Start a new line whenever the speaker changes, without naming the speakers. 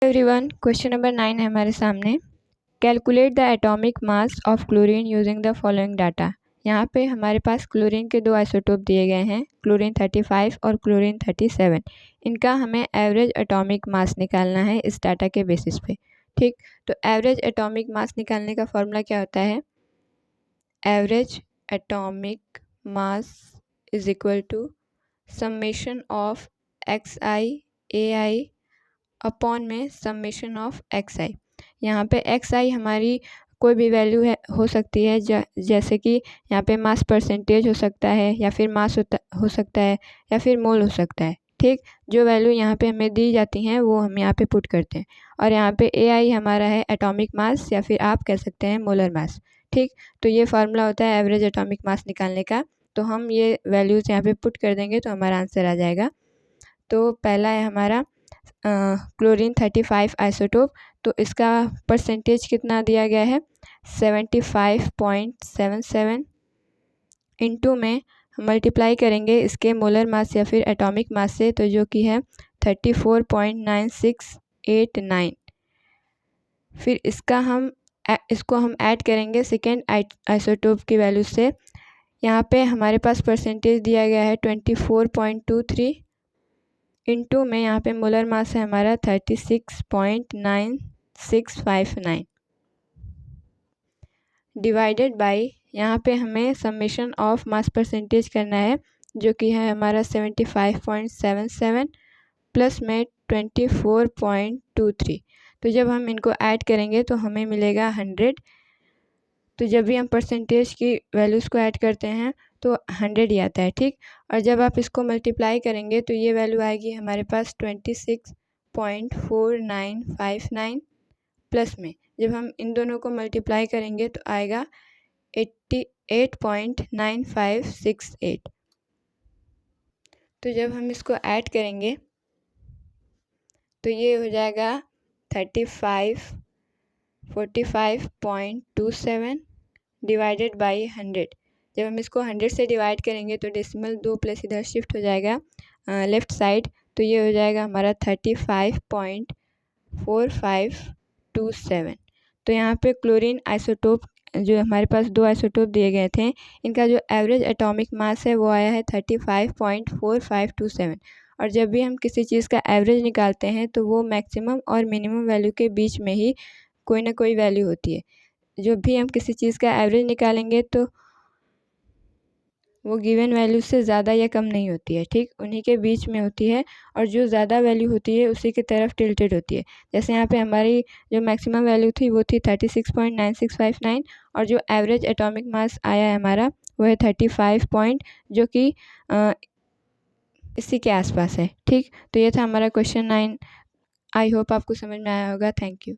Everyone, question number 9 है हमारे सामने। Calculate the atomic mass of chlorine using the following data. यहाँ पे हमारे पास क्लोरीन के दो आइसोटोप दिए गए हैं, क्लोरीन 35 और क्लोरीन 37। इनका हमें एवरेज एटॉमिक मास निकालना है इस डाटा के बेसिस पे। ठीक, तो एवरेज एटॉमिक मास निकालने का फॉर्मूला क्या होता है? Average atomic mass is equal to summation of X I A I upon में समेशन ऑफ एक्स आई। यहाँ पे एक्स आई हमारी कोई भी वैल्यू हो सकती है, जैसे कि यहाँ पे मास परसेंटेज हो सकता है, या फिर मास हो सकता है, या फिर मोल हो सकता है। ठीक, जो वैल्यू यहाँ पे हमें दी जाती हैं वो हम यहाँ पे पुट करते हैं। और यहाँ पे ए आई हमारा है एटॉमिक मास, या फिर आप कह सकते हैं मोलर मास। ठीक, तो ये फार्मूला होता है एवरेज एटॉमिक मास निकालने का। तो हम ये वैल्यूज़ यहाँ पे पुट कर देंगे तो हमारा आंसर आ जाएगा। तो पहला है हमारा क्लोरीन 35 आइसोटोप, तो इसका परसेंटेज कितना दिया गया है? 75.77 इंटू में मल्टीप्लाई करेंगे इसके मोलर मास या फिर एटॉमिक मास से, तो जो कि है 34.9689। फिर इसको हम ऐड करेंगे सेकेंड आइसोटोप की वैल्यू से। यहाँ पे हमारे पास परसेंटेज दिया गया है 24.23 इंटू में यहाँ पे मोलर मास है हमारा 36.9659 डिवाइडेड बाय, यहाँ पे हमें समेशन ऑफ मास परसेंटेज करना है, जो कि है हमारा 75.77 प्लस में 24.23। तो जब हम इनको ऐड करेंगे तो हमें मिलेगा 100। तो जब भी हम परसेंटेज की वैल्यूज़ को ऐड करते हैं तो 100 ही आता है। ठीक, और जब आप इसको मल्टीप्लाई करेंगे तो ये वैल्यू आएगी हमारे पास 26.4959 प्लस में जब हम इन दोनों को मल्टीप्लाई करेंगे तो आएगा 88.9568। तो जब हम इसको ऐड करेंगे तो ये हो जाएगा 45.27 डिवाइडेड बाई 100। जब हम इसको 100 से डिवाइड करेंगे तो डेसिमल 2 प्लस इधर शिफ्ट हो जाएगा लेफ़्ट साइड, तो ये हो जाएगा हमारा 35.4527। तो यहाँ पे क्लोरीन आइसोटोप जो हमारे पास दो आइसोटोप दिए गए थे, इनका जो एवरेज एटॉमिक मास है वो आया है 35.4527। और जब भी हम किसी चीज़ का एवरेज निकालते हैं तो वो मैक्सिमम और मिनिमम वैल्यू के बीच में ही कोई ना कोई वैल्यू होती है। जब भी हम किसी चीज़ का एवरेज निकालेंगे तो वो गिवन वैल्यू से ज़्यादा या कम नहीं होती है। ठीक, उन्हीं के बीच में होती है, और जो ज़्यादा वैल्यू होती है उसी की तरफ टिल्टेड होती है। जैसे यहाँ पे हमारी जो मैक्सिमम वैल्यू थी वो थी 36.9659, और जो एवरेज एटॉमिक मास आया है हमारा वो है 35 पॉइंट, जो कि इसी के आसपास है। ठीक, तो ये था हमारा क्वेश्चन 9। आई होप आपको समझ में आया होगा। Thank you.